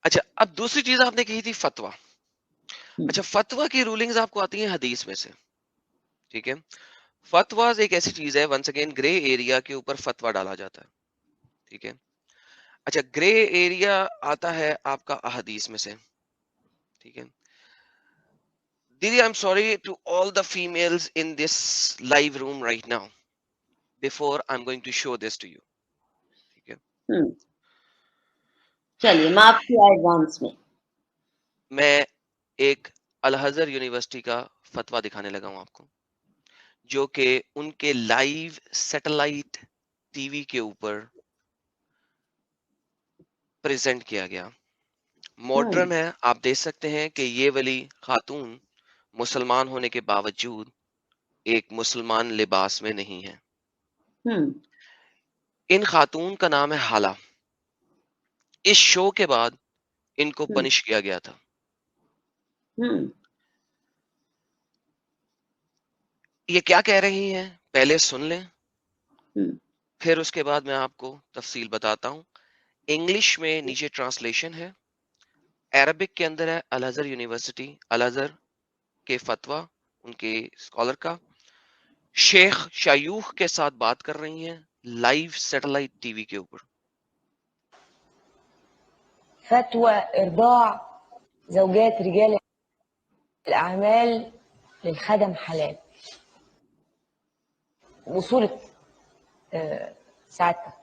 अच्छा, अब दूसरी चीज आपने कही थी फतवा। अच्छा, फतवा की रूलिंग्स आपको आती हैं हदीस में से, ठीक है। फतवाज एक ऐसी चीज है, वंस अगेन ग्रे एरिया के ऊपर फतवा डाला जाता है, ठीक है। अच्छा, ग्रे एरिया आता है आपका अहदीस में से, ठीक है। दीदी, I am sorry to all the females in this live room right now, before I am going to show this to you, ठीक है। हम्म, चलिए माफ किया एडवांस में। मैं एक अल अज़हर यूनिवर्सिटी का फतवा दिखाने लगा हूं आपको, जो कि उनके लाइव सैटेलाइट टीवी के ऊपर प्रेजेंट किया गया। हम्म मॉडर्न है, आप देख सकते हैं कि ये वाली खातून मुसलमान होने के बावजूद एक मुसलमान लिबास में नहीं है। हम्म इन खातून का नाम है हाला। इस शो के बाद इनको हम्म पनिश किया गया था। हम्म ये क्या कह रही हैं, पहले सुन लें, हम्म फिर उसके बाद मैं आपको तफसील बताता हूँ। इंग्लिश में नीचे ट्रांसलेशन है, अरबिक के अंदर है अल अज़हर यूनिवर्सिटी, अल अज़हर के फतवा, उनके स्कॉलर का, शेख शायूख के साथ बात कर रही हैं लाइव सैटेलाइट टीवी के ऊपर। فتوى إرضاع زوجات رجال الأعمال للخدم حلال. وصورة سعادتك.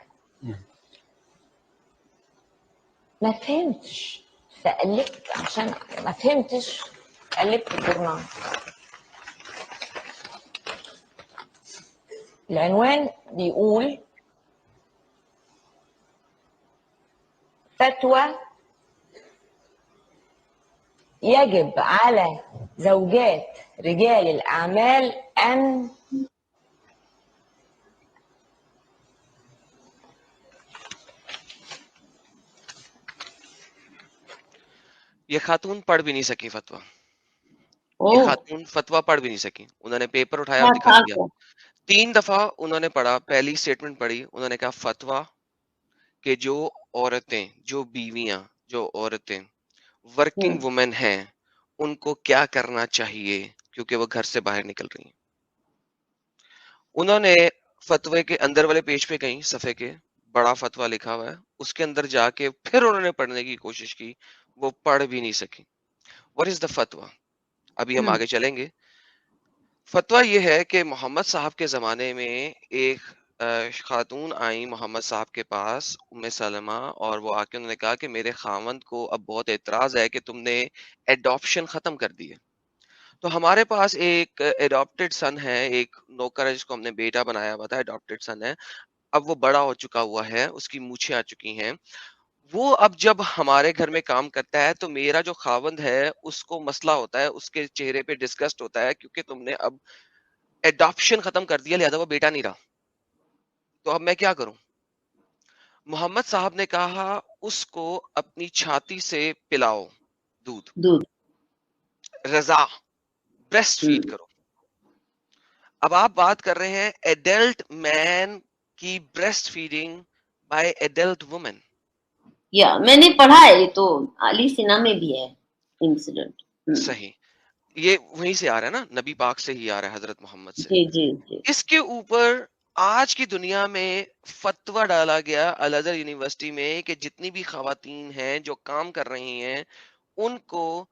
ما فهمتش فقلبت، عشان ما فهمتش قلبت الجورنال. العنوان بيقول فتوى يجب على زوجات رجال الأعمال أن ये खातून पढ़ भी नहीं सकी फतवा। ये ओह, खातून फतवा पढ़ भी नहीं सकी, उन्होंने पेपर उठाया और क्या दिखा था दिया। क्या? 3 दफा उन्होंने पढ़ा, पहली स्टेटमेंट पढ़ी, उन्होंने कहा फतवा कि जो औरतें, जो बीवियां, जो औरतें वर्किंग हम्म वुमेन हैं, उनको क्या करना चाहिए, क्योंकि वो घर से बाहर निकल रही हैं। उन्होंने फतवे के अंदर वाले पेज पे गई, सफे के बड़ा फतवा लिखा हुआ है, उसके अंदर जाके फिर उन्होंने पढ़ने की कोशिश की, वो पढ़ भी नहीं सकी। व्हाट इज द फतवा? अभी हम हम्म आगे चलेंगे। फतवा ये है कि मोहम्मद साहब के ज़माने में एक खातून आई मोहम्मद साहब के पास, उम्मे सलमा, और वो आके उन्होंने कहा कि मेरे खावंद को अब बहुत एतराज़ है कि तुमने एडॉप्शन ख़त्म कर दी है। तो हमारे पास एक एडॉप्टेड सन है, एक नौकर है जिसको हमने बेटा बनाया हुआ था, एडॉप्टेड सन है। अब वो बड़ा हो चुका हुआ है, उसकी मूछें आ चुकी हैं। वो अब जब हमारे घर में काम करता है तो मेरा जो खावंद है उसको मसला होता है, उसके चेहरे पे डिस्गस्ट होता है, क्योंकि तुमने अब एडॉप्शन खत्म कर दिया, लिहाजा वो बेटा नहीं रहा। तो अब मैं क्या करूं? मोहम्मद साहब ने कहा उसको अपनी छाती से पिलाओ दूध, दूध। रजा, ब्रेस्ट फीड हम्म करो। अब आप बात कर रहे हैं एडल्ट मैन की breastfeeding by adult women. या मैंने पढ़ा है, ये तो अली सिन्हा में भी है इंसिडेंट। सही, ये वहीं से आ रहा है ना, नबी पाक से ही आ रहा है, हजरत मोहम्मद से। जी जी जी। इसके ऊपर आज की दुनिया में फतवा डाला गया अल अज़हर यूनिवर्सिटी में कि जितनी भी खवातीन हैं जो काम कर रही हैं, उनको,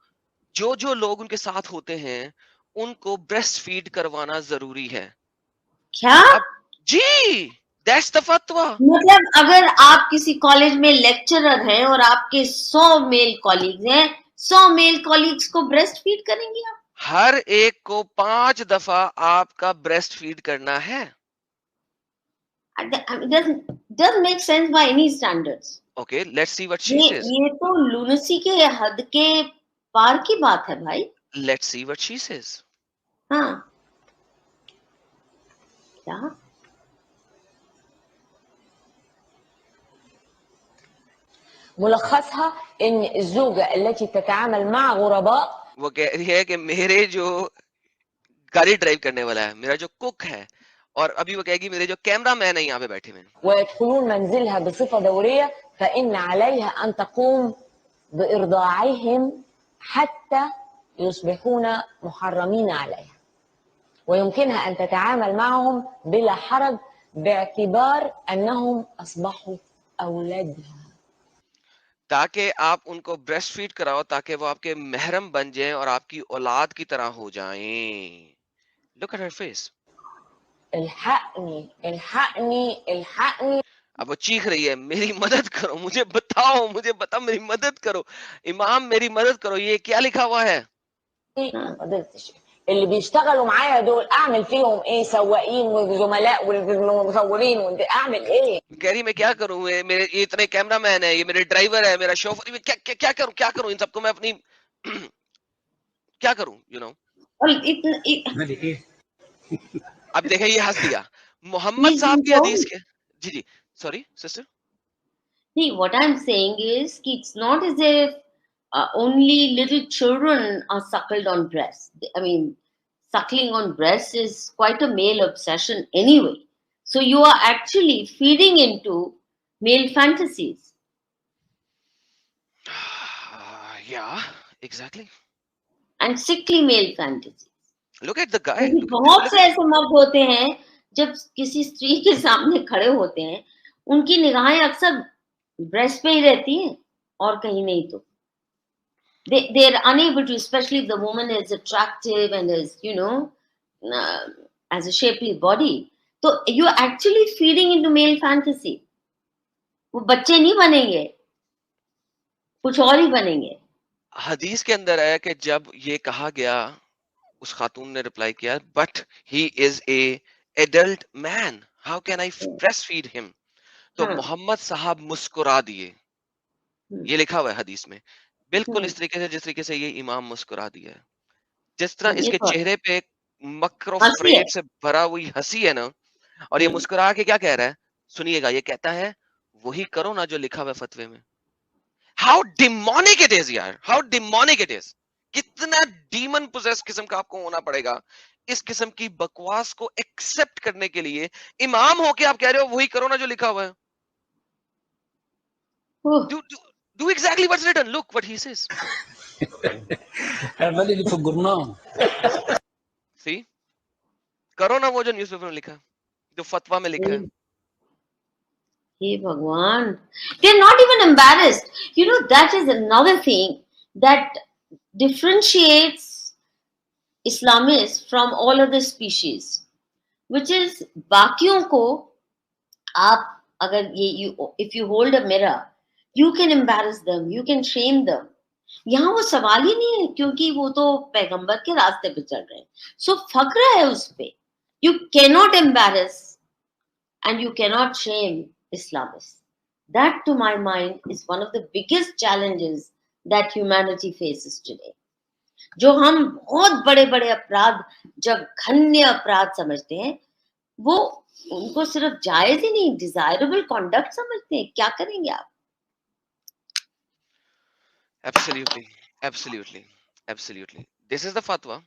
जो जो लोग उनके साथ होते हैं, उनको ब्रेस्ट फीड करवाना जरूरी है। क्या अब जी, दैट्स द फतवा। मतलब, अगर आप किसी कॉलेज में लेक्चरर हैं और आपके 100 मेल कॉलीग्स हैं, 100 मेल कॉलीग्स को ब्रेस्ट फीड करेंगे आप? हर एक को 5 दफा आपका ब्रेस्ट फीड करना है। It doesn't make sense by any standards. Okay, let's see what she ये सेज। ये तो लूनेसी के हद के पार की बात है भाई। Let's see what she says. हाँ, क्या? ملخصها ان الزوجة التي تتعامل مع غرباء वो कह रही है कि मेरे जो गाड़ी ड्राइव करने वाला है, मेरा जो कुक है, और अभी वो कहेगी मेरे जो कैमरा मैन है यहाँ पे बैठे हुए हैं, ويدخلون منزلها بصفة دورية فإن عليها أن تقوم بإرضاعهم حتى يصبحون محرمين عليها، ويمكنها أن تتعامل معهم بلا حرج باعتبار أنهم أصبحوا أولادها. ताकि आप उनको ब्रेस्ट फीड कराओ ताकि वो आपके महरम बन जाएं और आपकी औलाद की तरह हो जाएं। Look at her face. الحقني الحقني الحقني. अब वो चीख रही है, मेरी मदद करो, मुझे बता, मेरी मदद करो, इमाम मेरी मदद करो, ये क्या लिखा हुआ है? ما قدرتش. اللي بيشتغلوا معايا دول اعمل فيهم ايه؟ سواقين وزملاء والمصورين، اعمل ايه؟ कह रही मैं क्या करूं, मेरे ये इतने कैमरामैन है, ये मेरे ड्राइवर है, मेरा शोफर, क्या करूं इन सबको मैं अपनी क्या करूं, you know? और इतना अब देखें ये हंस दिया मोहम्मद साहब की हदीस के। जी sorry sister. See, what I'm saying is, it's not as if only little children are suckled on breast. I mean, suckling on breast is quite a male obsession anyway. So you are actually feeding into male fantasies. Yeah, exactly. And sickly male fantasies. Look at the guy. बहुत से ऐसे मर्द होते हैं जब किसी स्त्री के सामने खड़े होते हैं, उनकी निगाहें अक्सर ब्रेस्ट पे ही रहती हैं और कहीं नहीं। तो they are unable to, especially if the woman is attractive and is, you know, has a shapely body. So you are actually feeding into male fantasy. वो बच्चे नहीं बनेंगे, कुछ और ही बनेंगे। हदीस के अंदर है कि जब ये कहा गया, उस खातून ने रिप्लाई किया, but he is a adult man, how can I breast feed him? तो मोहम्मद साहब मुस्कुरा दिए। ये लिखा हुआ है हदीस में, बिल्कुल इस तरीके से जिस तरीके से ये इमाम मुस्कुरा दिया है, जिस तरह इसके चेहरे पे मक्र और फरेब से भरा हुई हंसी है ना, और ये मुस्कुरा के क्या कह रहा है, सुनिएगा, ये कहता है वही करो ना जो लिखा हुआ है फतवे में। हाउ डिमोनिक इट इज यार, हाउ डिमोनिक इट इज। कितना डीमन पोजेस किस्म का आपको होना पड़ेगा इस किस्म की बकवास को एक्सेप्ट करने के लिए। इमाम होके आप कह रहे हो वही करो ना जो लिखा हुआ है। Do exactly what's written. Look what he says. See? करो ना वो जो न्यूज़पेपर में लिखा, जो फतवा में लिखा है। हे भगवान, they're not even embarrassed. You know, that is another thing that differentiates Islamists from all other species, which is बाकियों को आप अगर ये if you hold a mirror, you can embarrass them, you can shame them. यहाँ वो सवाल ही नहीं है, क्योंकि वो तो पैगंबर के रास्ते पे चल रहे हैं, सो फक्र है उस पे। You cannot embarrass and you cannot shame Islamists. That, to my mind, is one of the biggest challenges that humanity faces today. जो हम बहुत बड़े बड़े अपराध जब घन्य अपराध समझते हैं, वो उनको सिर्फ जायज ही नहीं, डिजायरेबल कॉन्डक्ट समझते हैं। क्या करेंगे आप? Absolutely, absolutely, absolutely. This is the fatwa.